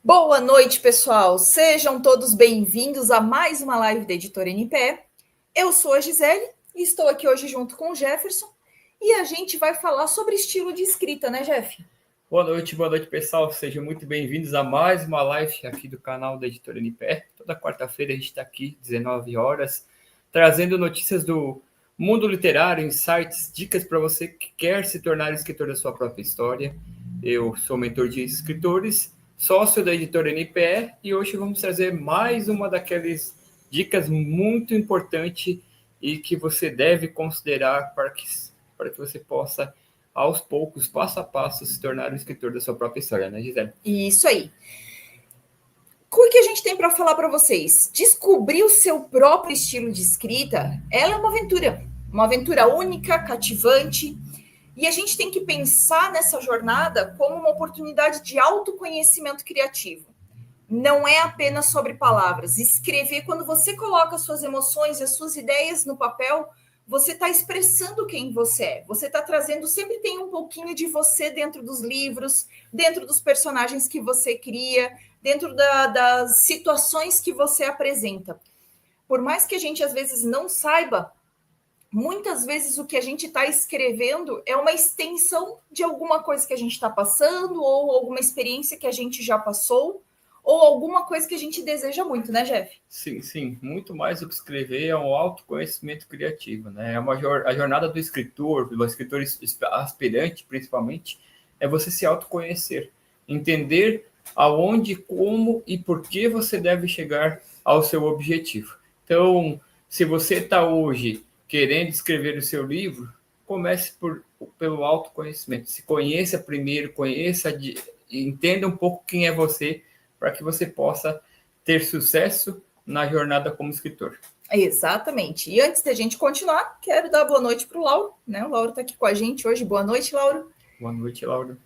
Boa noite, pessoal. Sejam todos bem-vindos a mais uma live da Editora NPE. Eu sou a Gisele e estou aqui hoje junto com o Jefferson e a gente vai falar sobre estilo de escrita, né, Jeff? Boa noite, pessoal. Sejam muito bem-vindos a mais uma live aqui do canal da Editora NPE. Toda quarta-feira a gente está aqui, 19 horas, trazendo notícias do mundo literário, insights, dicas para você que quer se tornar escritor da sua própria história. Eu sou mentor de escritores, sócio da Editora NPE, e hoje vamos trazer mais uma daquelas dicas muito importantes e que você deve considerar para que você possa, aos poucos, passo a passo, se tornar um escritor da sua própria história, né, Gisele? Isso aí. O que a gente tem para falar para vocês? Descobrir o seu próprio estilo de escrita, ela é uma aventura única, cativante, e a gente tem que pensar nessa jornada como uma oportunidade de autoconhecimento criativo. Não é apenas sobre palavras. Escrever, quando você coloca suas emoções e as suas ideias no papel, você está expressando quem você é. Você está trazendo, sempre tem um pouquinho de você dentro dos livros, dentro dos personagens que você cria, dentro das situações que você apresenta. Por mais que a gente, às vezes, não saiba, muitas vezes o que a gente está escrevendo é uma extensão de alguma coisa que a gente está passando, ou alguma experiência que a gente já passou, ou alguma coisa que a gente deseja muito, né, Jeff? Sim. Muito mais do que escrever é um autoconhecimento criativo, né? A jornada do escritor aspirante, principalmente, é você se autoconhecer, entender aonde, como e por que você deve chegar ao seu objetivo. Então, se você está hoje querendo escrever o seu livro, comece pelo autoconhecimento. Se conheça primeiro, entenda um pouco quem é você, para que você possa ter sucesso na jornada como escritor. Exatamente. E antes da gente continuar, quero dar boa noite para o Lauro, né? O Lauro está aqui com a gente hoje. Boa noite, Lauro. Boa noite, Lauro.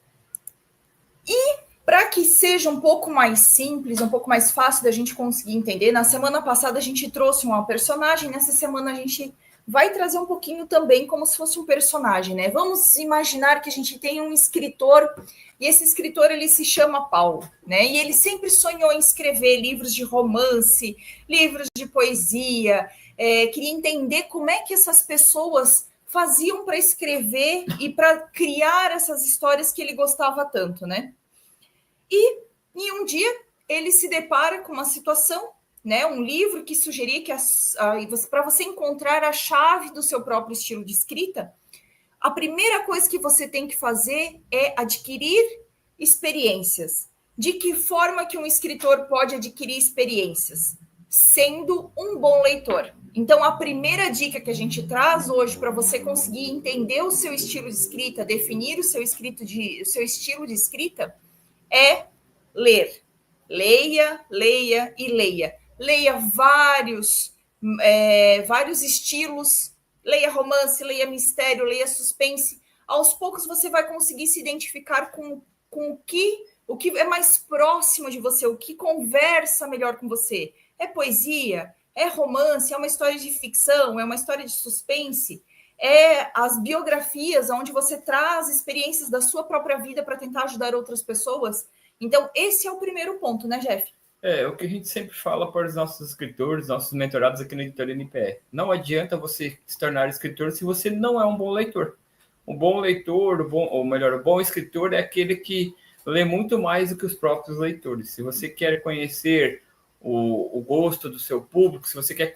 E para que seja um pouco mais simples, um pouco mais fácil da gente conseguir entender, na semana passada a gente trouxe uma personagem, nessa semana a gente vai trazer um pouquinho também como se fosse um personagem, né? Vamos imaginar que a gente tem um escritor, e esse escritor ele se chama Paulo, né? E ele sempre sonhou em escrever livros de romance, livros de poesia, queria entender como é que essas pessoas faziam para escrever e para criar essas histórias que ele gostava tanto, né? E em um dia ele se depara com uma situação, né, um livro que sugeria que para você encontrar a chave do seu próprio estilo de escrita, a primeira coisa que você tem que fazer é adquirir experiências. De que forma que um escritor pode adquirir experiências? Sendo um bom leitor. Então, a primeira dica que a gente traz hoje para você conseguir entender o seu estilo de escrita, definir o seu estilo de escrita, é ler. Leia, leia e leia. Leia vários estilos, leia romance, leia mistério, leia suspense. Aos poucos você vai conseguir se identificar com o que é mais próximo de você, o que conversa melhor com você. É poesia? É romance? É uma história de ficção? É uma história de suspense? É as biografias, onde você traz experiências da sua própria vida para tentar ajudar outras pessoas? Então, esse é o primeiro ponto, né, Jeff? É o que a gente sempre fala para os nossos escritores, nossos mentorados aqui na Editora NPE. Não adianta você se tornar escritor se você não é um bom leitor. Um bom leitor, o bom escritor é aquele que lê muito mais do que os próprios leitores. Se você quer conhecer o gosto do seu público, se você quer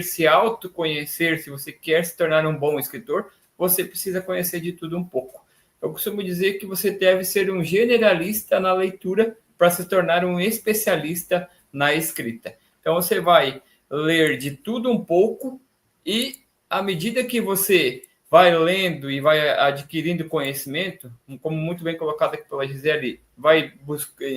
se autoconhecer, se você quer se tornar um bom escritor, você precisa conhecer de tudo um pouco. Eu costumo dizer que você deve ser um generalista na leitura para se tornar um especialista na escrita. Então, você vai ler de tudo um pouco e, à medida que você vai lendo e vai adquirindo conhecimento, como muito bem colocado aqui pela Gisele, vai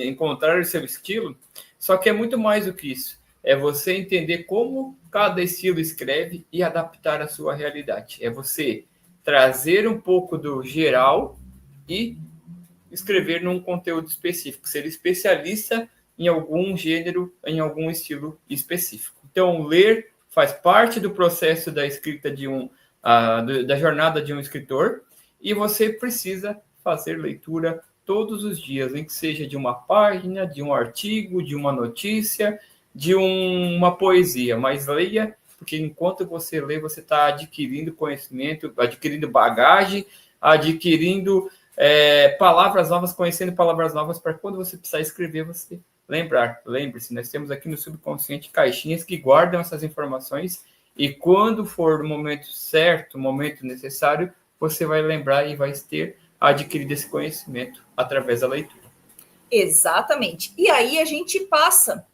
encontrar o seu estilo, só que é muito mais do que isso. É você entender como cada estilo escreve e adaptar a sua realidade. É você trazer um pouco do geral e escrever num conteúdo específico, ser especialista em algum gênero, em algum estilo específico. Então, ler faz parte do processo da escrita da jornada de um escritor, e você precisa fazer leitura todos os dias, nem que seja de uma página, de um artigo, de uma notícia, de uma poesia, mas leia, porque enquanto você lê, você está adquirindo conhecimento, adquirindo bagagem, adquirindo palavras novas, conhecendo palavras novas, para quando você precisar escrever, você lembrar. Lembre-se, nós temos aqui no subconsciente caixinhas que guardam essas informações, e quando for o momento certo, o momento necessário, você vai lembrar e vai ter adquirido esse conhecimento através da leitura. Exatamente. E aí a gente passa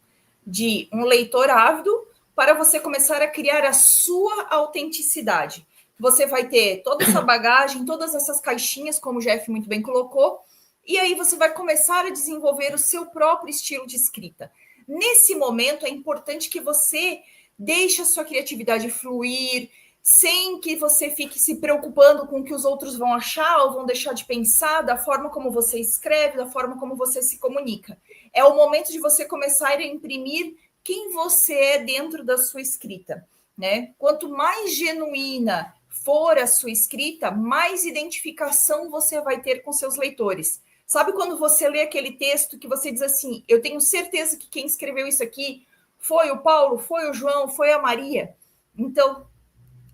de um leitor ávido para você começar a criar a sua autenticidade. Você vai ter toda essa bagagem, todas essas caixinhas, como o Jeff muito bem colocou, e aí você vai começar a desenvolver o seu próprio estilo de escrita. Nesse momento, é importante que você deixe a sua criatividade fluir, sem que você fique se preocupando com o que os outros vão achar ou vão deixar de pensar, da forma como você escreve, da forma como você se comunica. É o momento de você começar a imprimir quem você é dentro da sua escrita, né? Quanto mais genuína for a sua escrita, mais identificação você vai ter com seus leitores. Sabe quando você lê aquele texto que você diz assim, eu tenho certeza que quem escreveu isso aqui foi o Paulo, foi o João, foi a Maria? Então,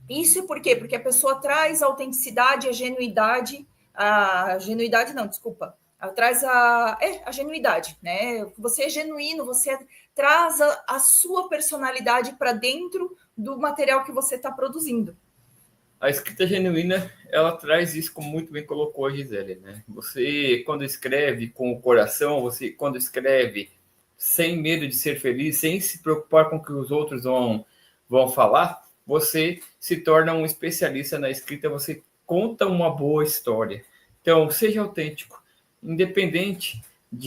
isso por quê? Porque a pessoa traz a autenticidade, a genuidade não, desculpa, traz a genuidade, né? Você é genuíno, você traz a sua personalidade para dentro do material que você está produzindo. A escrita genuína, ela traz isso, como muito bem colocou a Gisele, né? Você, quando escreve com o coração, você, quando escreve sem medo de ser feliz, sem se preocupar com o que os outros vão falar, você se torna um especialista na escrita, você conta uma boa história. Então, seja autêntico, independente do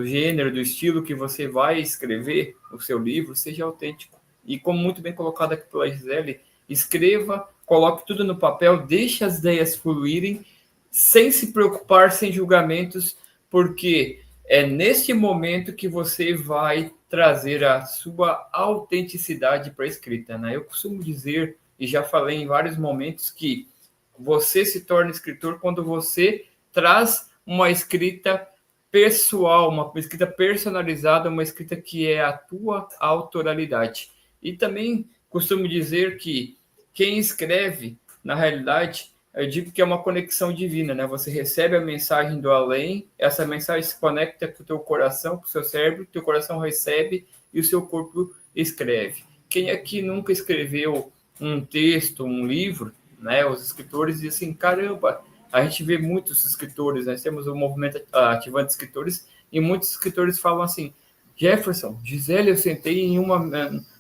gênero, do estilo que você vai escrever o seu livro, seja autêntico. E como muito bem colocado aqui pela Gisele, escreva, coloque tudo no papel, deixe as ideias fluírem, sem se preocupar, sem julgamentos, porque é neste momento que você vai trazer a sua autenticidade para a escrita, né? Eu costumo dizer, e já falei em vários momentos, que você se torna escritor quando você traz uma escrita pessoal, uma escrita personalizada, uma escrita que é a tua autoralidade. E também costumo dizer que quem escreve, na realidade, eu digo que é uma conexão divina, né? Você recebe a mensagem do além, essa mensagem se conecta com o teu coração, com o seu cérebro, teu coração recebe e o seu corpo escreve. Quem aqui nunca escreveu um texto, um livro, né? Os escritores dizem assim, caramba, a gente vê muitos escritores, nós temos o movimento ativando de escritores, e muitos escritores falam assim, Jefferson, Gisele, eu sentei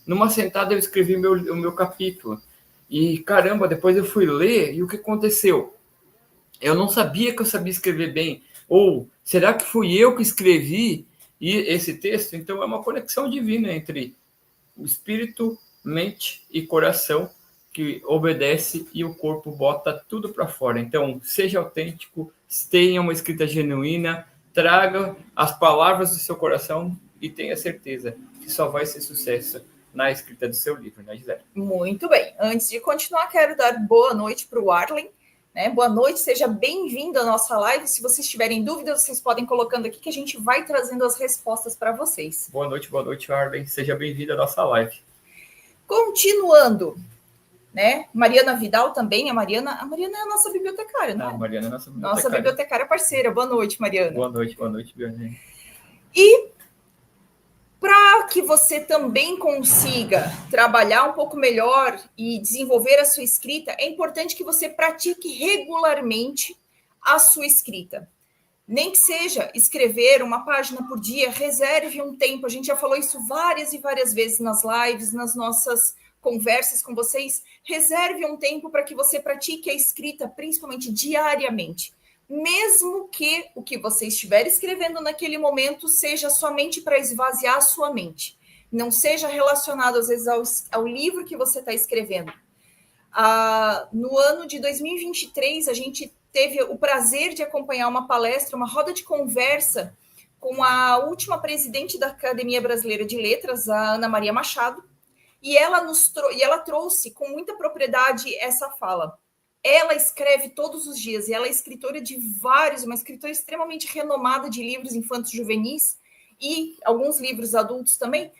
numa sentada eu escrevi o meu capítulo. E, caramba, depois eu fui ler e o que aconteceu? Eu não sabia que eu sabia escrever bem. Ou, será que fui eu que escrevi esse texto? Então, é uma conexão divina entre o espírito, mente e coração que obedece e o corpo bota tudo para fora. Então, seja autêntico, tenha uma escrita genuína, traga as palavras do seu coração e tenha certeza que só vai ser sucesso na escrita do seu livro, né, Gisele? Muito bem. Antes de continuar, quero dar boa noite para o Arlen. Né? Boa noite, seja bem-vindo à nossa live. Se vocês tiverem dúvidas, vocês podem colocando aqui que a gente vai trazendo as respostas para vocês. Boa noite, Arlen. Seja bem-vindo à nossa live. Continuando, né? Mariana Vidal também. A Mariana é a nossa bibliotecária, né? A Mariana é nossa bibliotecária parceira. Boa noite, Mariana. Boa noite, Bianca. E para que você também consiga trabalhar um pouco melhor e desenvolver a sua escrita, é importante que você pratique regularmente a sua escrita. Nem que seja escrever uma página por dia, reserve um tempo. A gente já falou isso várias e várias vezes nas lives, nas nossas conversas com vocês. Reserve um tempo para que você pratique a escrita, principalmente diariamente. Mesmo que o que você estiver escrevendo naquele momento seja somente para esvaziar a sua mente. Não seja relacionado, às vezes, ao livro que você está escrevendo. No ano de 2023, a gente teve o prazer de acompanhar uma palestra, uma roda de conversa com a última presidente da Academia Brasileira de Letras, a Ana Maria Machado, e ela trouxe com muita propriedade essa fala. ela escreve todos os dias, e ela é escritora de vários, uma escritora extremamente renomada de livros infantos juvenis, e alguns livros adultos também,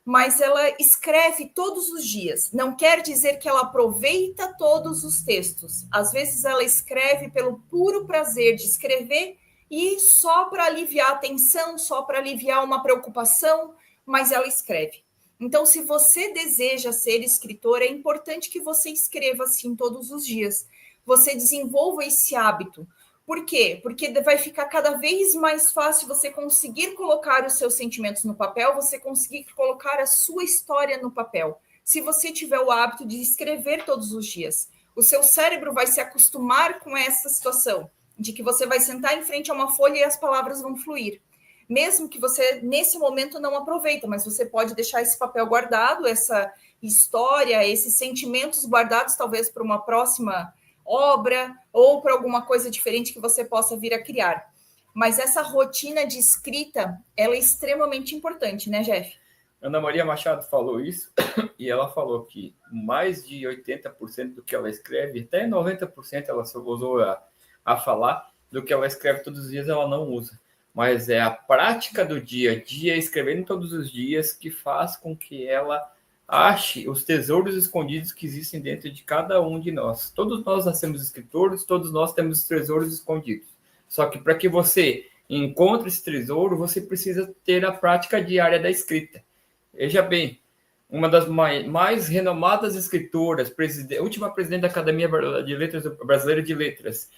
mas ela escreve todos os dias. Não quer dizer que ela aproveita todos os textos. Às vezes ela escreve pelo puro prazer de escrever e só para aliviar a tensão, só para aliviar uma preocupação, mas ela escreve. Então, se você deseja ser escritor, é importante que você escreva assim todos os dias. Você desenvolva esse hábito. Por quê? Porque vai ficar cada vez mais fácil você conseguir colocar os seus sentimentos no papel, você conseguir colocar a sua história no papel. Se você tiver o hábito de escrever todos os dias, o seu cérebro vai se acostumar com essa situação, de que você vai sentar em frente a uma folha e as palavras vão fluir. Mesmo que você, nesse momento, não aproveita, mas você pode deixar esse papel guardado, essa história, esses sentimentos guardados, talvez para uma próxima obra ou para alguma coisa diferente que você possa vir a criar. Mas essa rotina de escrita, ela é extremamente importante, né, Jeff? Ana Maria Machado falou isso, e ela falou que mais de 80% do que ela escreve, até 90% ela só usou a falar, do que ela escreve todos os dias ela não usa. Mas é a prática do dia a dia, escrevendo todos os dias, que faz com que ela ache os tesouros escondidos que existem dentro de cada um de nós. Todos nós nascemos escritores, todos nós temos tesouros escondidos. Só que para que você encontre esse tesouro, você precisa ter a prática diária da escrita. Veja bem, uma das mais renomadas escritoras, última presidente da Academia de Letras, Brasileira de Letras,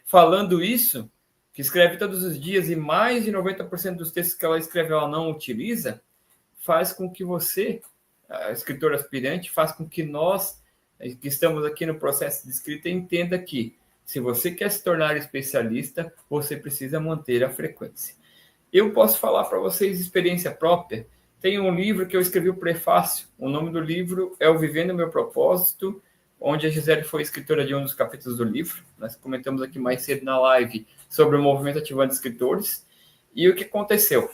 falando isso, que escreve todos os dias e mais de 90% dos textos que ela escreve ela não utiliza, faz com que você, a escritora aspirante, faz com que nós, que estamos aqui no processo de escrita, entenda que se você quer se tornar especialista, você precisa manter a frequência. Eu posso falar para vocês experiência própria. Tem um livro que eu escrevi o prefácio. O nome do livro é O Vivendo o Meu Propósito, onde a Gisele foi escritora de um dos capítulos do livro. Nós comentamos aqui mais cedo na live sobre o movimento ativando escritores. E o que aconteceu?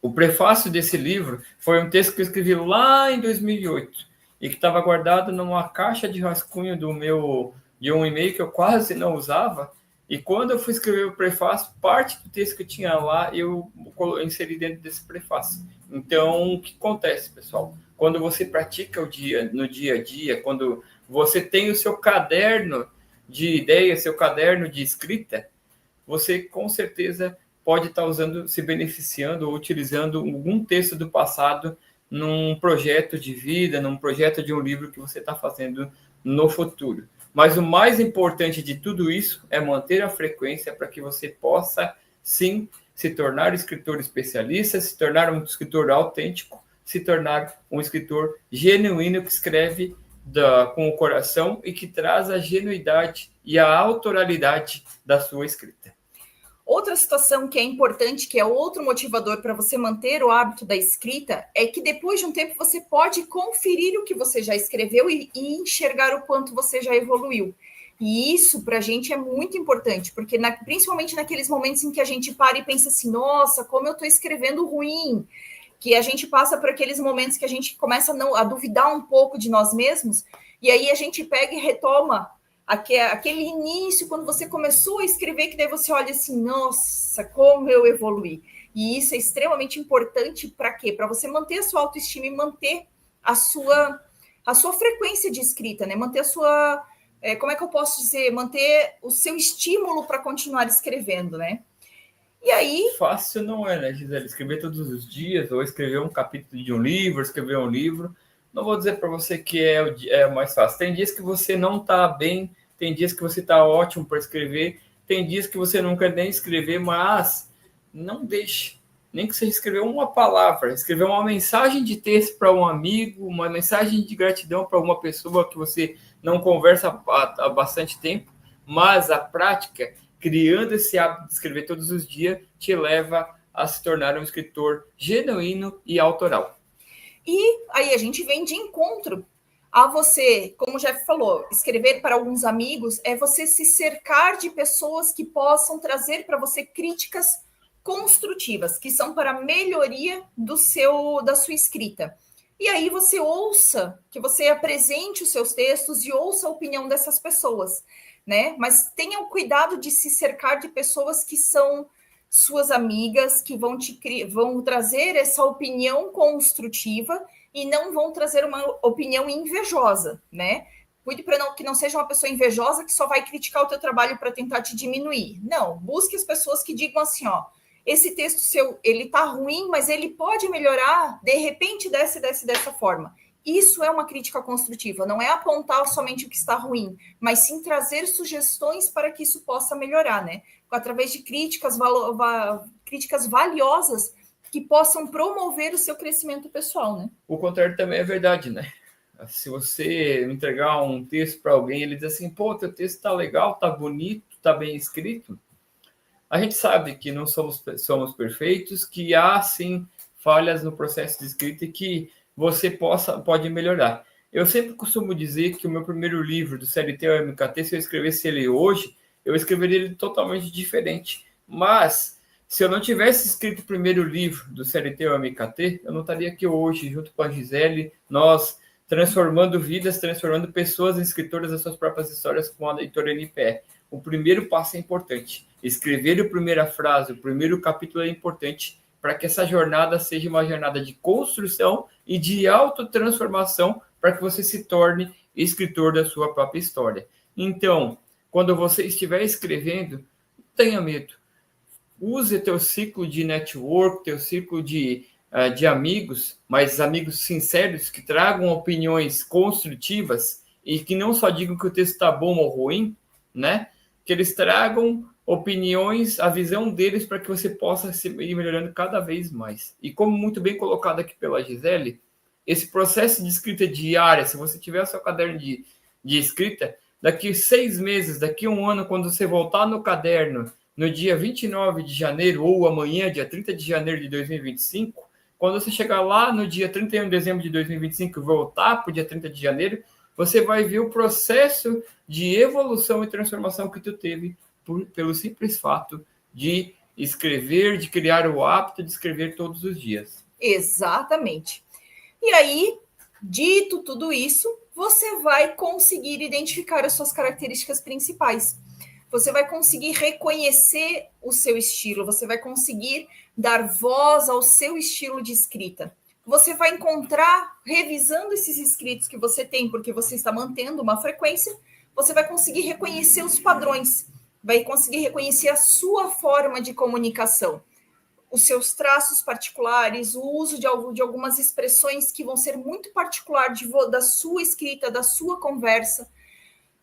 O prefácio desse livro foi um texto que eu escrevi lá em 2008 e que estava guardado numa caixa de rascunho de um e-mail que eu quase não usava. E quando eu fui escrever o prefácio, parte do texto que eu tinha lá, eu inseri dentro desse prefácio. Então, o que acontece, pessoal? Quando você pratica no dia a dia, quando você tem o seu caderno de ideias, seu caderno de escrita, você com certeza pode estar se beneficiando ou utilizando algum texto do passado num projeto de vida, num projeto de um livro que você está fazendo no futuro. Mas o mais importante de tudo isso é manter a frequência para que você possa, sim, se tornar escritor especialista, se tornar um escritor autêntico, se tornar um escritor genuíno que escreve com o coração e que traz a genuidade e a autoralidade da sua escrita. Outra situação que é importante, que é outro motivador para você manter o hábito da escrita, é que depois de um tempo você pode conferir o que você já escreveu e enxergar o quanto você já evoluiu. E isso para a gente é muito importante, porque principalmente naqueles momentos em que a gente para e pensa assim, nossa, como eu estou escrevendo ruim, que a gente passa por aqueles momentos que a gente começa a duvidar um pouco de nós mesmos, e aí a gente pega e retoma aquele início, quando você começou a escrever, que daí você olha assim, nossa, como eu evoluí. E isso é extremamente importante para quê? Para você manter a sua autoestima e manter a sua frequência de escrita, né? Manter a sua, como é que eu posso dizer? Manter o seu estímulo para continuar escrevendo, né? E aí... Fácil não é, né, Gisele? Escrever todos os dias, ou escrever um capítulo de um livro, escrever um livro. Não vou dizer para você que é mais fácil. Tem dias que você não está bem, tem dias que você está ótimo para escrever, tem dias que você não quer nem escrever, mas não deixe. Nem que você escrever uma palavra, escrever uma mensagem de texto para um amigo, uma mensagem de gratidão para uma pessoa que você não conversa há bastante tempo, mas a prática, criando esse hábito de escrever todos os dias, te leva a se tornar um escritor genuíno e autoral. E aí a gente vem de encontro a você, como o Jeff falou, escrever para alguns amigos é você se cercar de pessoas que possam trazer para você críticas construtivas, que são para a melhoria da sua escrita. E aí você ouça, que você apresente os seus textos e ouça a opinião dessas pessoas, né? Mas tenha o cuidado de se cercar de pessoas que são suas amigas, que vão trazer essa opinião construtiva e não vão trazer uma opinião invejosa, né? Cuide para que não seja uma pessoa invejosa que só vai criticar o teu trabalho para tentar te diminuir. Não, busque as pessoas que digam assim, ó, esse texto seu, ele tá ruim, mas ele pode melhorar, de repente, dessa forma. Isso é uma crítica construtiva, não é apontar somente o que está ruim, mas sim trazer sugestões para que isso possa melhorar, né? Através de críticas valiosas que possam promover o seu crescimento pessoal, né? O contrário também é verdade, né? Se você entregar um texto para alguém, ele diz assim, pô, teu texto tá legal, tá bonito, tá bem escrito, a gente sabe que não somos perfeitos, que há, sim, falhas no processo de escrita e que você pode melhorar. Eu sempre costumo dizer que o meu primeiro livro, do CLT ao MKT, se eu escrevesse ele hoje, eu escreveria ele totalmente diferente. Mas, se eu não tivesse escrito o primeiro livro do CLT ao MKT, eu não estaria aqui hoje, junto com a Gisele, nós transformando vidas, transformando pessoas em escritoras das suas próprias histórias com a editora NPE. O primeiro passo é importante. Escrever a primeira frase, o primeiro capítulo é importante para que essa jornada seja uma jornada de construção e de autotransformação para que você se torne escritor da sua própria história. Então, quando você estiver escrevendo, não tenha medo. Use teu ciclo de network, teu ciclo de amigos, mas amigos sinceros que tragam opiniões construtivas e que não só digam que o texto está bom ou ruim, né? Que eles tragam opiniões, a visão deles para que você possa ir melhorando cada vez mais. E como muito bem colocado aqui pela Gisele, esse processo de escrita diária, se você tiver o seu caderno de escrita, daqui 6 meses, daqui 1 ano, quando você voltar no caderno, no dia 29 de janeiro ou amanhã, dia 30 de janeiro de 2025, quando você chegar lá no dia 31 de dezembro de 2025 e voltar para o dia 30 de janeiro, você vai ver o processo de evolução e transformação que tu teve pelo simples fato de escrever, de criar o hábito de escrever todos os dias. Exatamente. E aí, dito tudo isso, você vai conseguir identificar as suas características principais. Você vai conseguir reconhecer o seu estilo, você vai conseguir dar voz ao seu estilo de escrita. Você vai encontrar, revisando esses escritos que você tem, porque você está mantendo uma frequência, você vai conseguir reconhecer os padrões, vai conseguir reconhecer a sua forma de comunicação, os seus traços particulares, o uso de algumas expressões que vão ser muito particular da sua escrita, da sua conversa,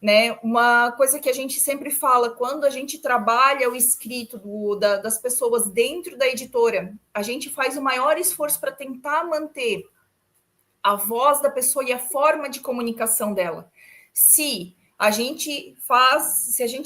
né? Uma coisa que a gente sempre fala, quando a gente trabalha o escrito das pessoas dentro da editora, a gente faz o maior esforço para tentar manter a voz da pessoa e a forma de comunicação dela. Se a gente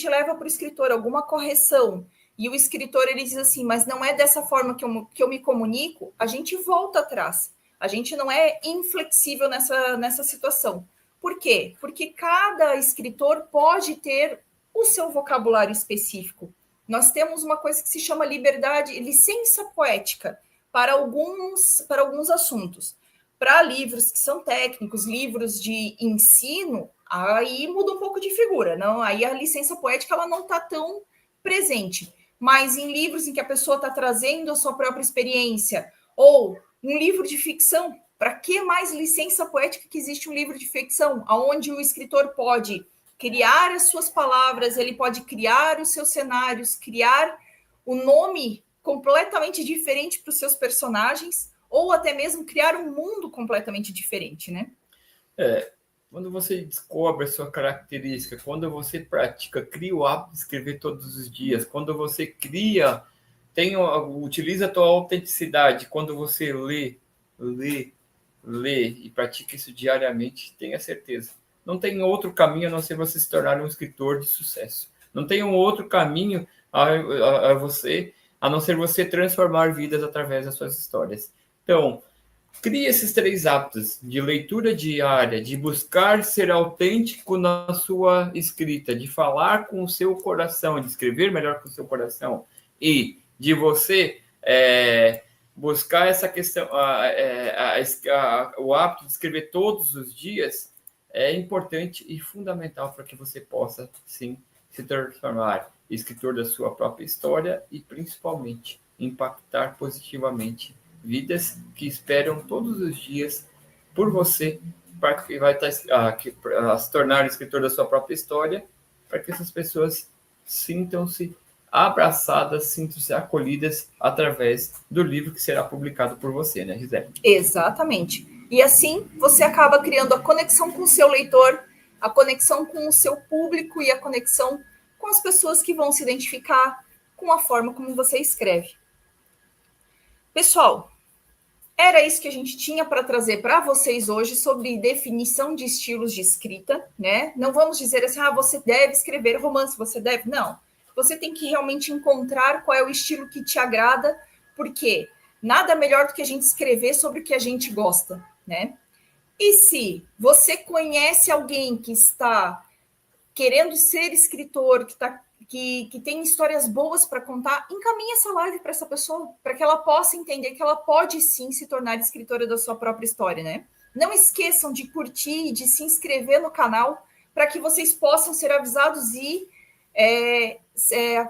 leva para o escritor alguma correção e o escritor ele diz assim, mas não é dessa forma que eu me comunico, a gente volta atrás. A gente não é inflexível nessa situação. Por quê? Porque cada escritor pode ter o seu vocabulário específico. Nós temos uma coisa que se chama licença poética para alguns assuntos. Para livros que são técnicos, livros de ensino, aí muda um pouco de figura. Não? Aí a licença poética ela não está tão presente. Mas em livros em que a pessoa está trazendo a sua própria experiência, ou um livro de ficção, para que mais licença poética que existe um livro de ficção, onde o escritor pode criar as suas palavras, ele pode criar os seus cenários, criar o nome completamente diferente para os seus personagens, ou até mesmo criar um mundo completamente diferente, né? Quando você descobre a sua característica, quando você pratica, cria o hábito de escrever todos os dias, quando você utiliza a tua autenticidade, quando você lê e pratica isso diariamente, tenha certeza. Não tem outro caminho a não ser você se tornar um escritor de sucesso. Não tem um outro caminho a não ser você transformar vidas através das suas histórias. Então, crie esses 3 hábitos de leitura diária, de buscar ser autêntico na sua escrita, de falar com o seu coração, de escrever melhor com o seu coração e de você buscar essa questão, o hábito de escrever todos os dias é importante e fundamental para que você possa, sim, se transformar em escritor da sua própria história e, principalmente, impactar positivamente vidas que esperam todos os dias por você, para que vai se tornar escritor da sua própria história, para que essas pessoas sintam-se abraçadas, sintam-se acolhidas através do livro que será publicado por você, né, Gisele? Exatamente. E assim você acaba criando a conexão com o seu leitor, a conexão com o seu público e a conexão com as pessoas que vão se identificar com a forma como você escreve. Pessoal, era isso que a gente tinha para trazer para vocês hoje sobre definição de estilos de escrita, né? Não vamos dizer assim, você deve escrever romance, você deve. Não. Você tem que realmente encontrar qual é o estilo que te agrada, porque nada melhor do que a gente escrever sobre o que a gente gosta, né? E se você conhece alguém que está querendo ser escritor, que tem histórias boas para contar, encaminhe essa live para essa pessoa, para que ela possa entender que ela pode sim se tornar escritora da sua própria história, né? Não esqueçam de curtir e de se inscrever no canal para que vocês possam ser avisados e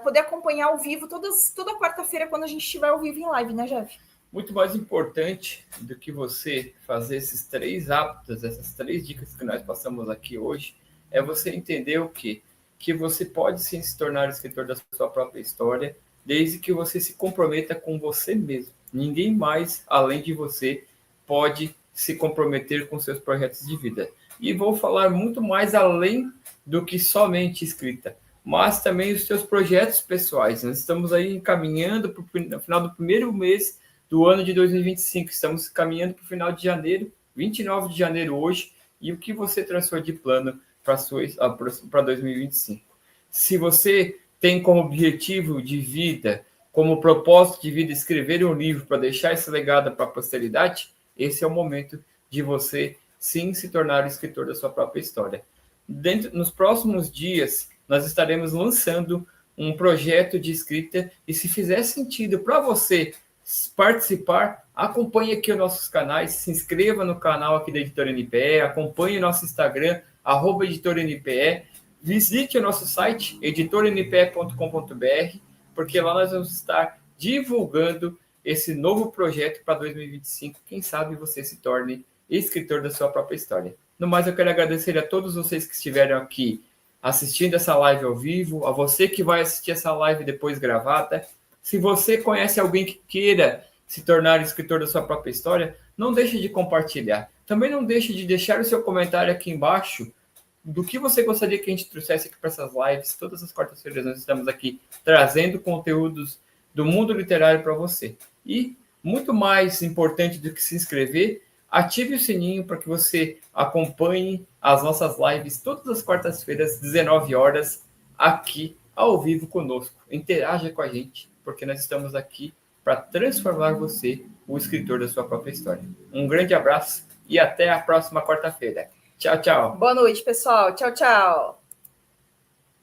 poder acompanhar ao vivo toda quarta-feira quando a gente estiver ao vivo em live, né, Jeff? Muito mais importante do que você fazer esses 3 hábitos, essas 3 dicas que nós passamos aqui hoje, é você entender o quê? Que você pode sim se tornar escritor da sua própria história, desde que você se comprometa com você mesmo. Ninguém mais, além de você, pode se comprometer com seus projetos de vida. E vou falar muito mais além do que somente escrita, mas também os seus projetos pessoais. Nós estamos aí encaminhando para o final do primeiro mês do ano de 2025. Estamos caminhando para o final de janeiro, 29 de janeiro hoje, e o que você traçou de plano para 2025. Se você tem como objetivo de vida, como propósito de vida, escrever um livro para deixar esse legado para a posteridade, esse é o momento de você, sim, se tornar o escritor da sua própria história. Nos próximos dias, nós estaremos lançando um projeto de escrita e se fizer sentido para você participar, acompanhe aqui os nossos canais, se inscreva no canal aqui da Editora NPE, acompanhe o nosso Instagram, @editornpe, visite o nosso site, editornpe.com.br, porque lá nós vamos estar divulgando esse novo projeto para 2025. Quem sabe você se torne escritor da sua própria história. No mais, eu quero agradecer a todos vocês que estiveram aqui assistindo essa live ao vivo, a você que vai assistir essa live depois gravada. Se você conhece alguém que queira se tornar escritor da sua própria história, não deixe de compartilhar. Também não deixe de deixar o seu comentário aqui embaixo do que você gostaria que a gente trouxesse aqui para essas lives. Todas as quartas-feiras nós estamos aqui trazendo conteúdos do mundo literário para você. E, muito mais importante do que se inscrever, ative o sininho para que você acompanhe as nossas lives todas as quartas-feiras, 19 horas, aqui ao vivo conosco. Interaja com a gente, porque nós estamos aqui para transformar você, o escritor da sua própria história. Um grande abraço e até a próxima quarta-feira. Tchau, tchau. Boa noite, pessoal. Tchau, tchau.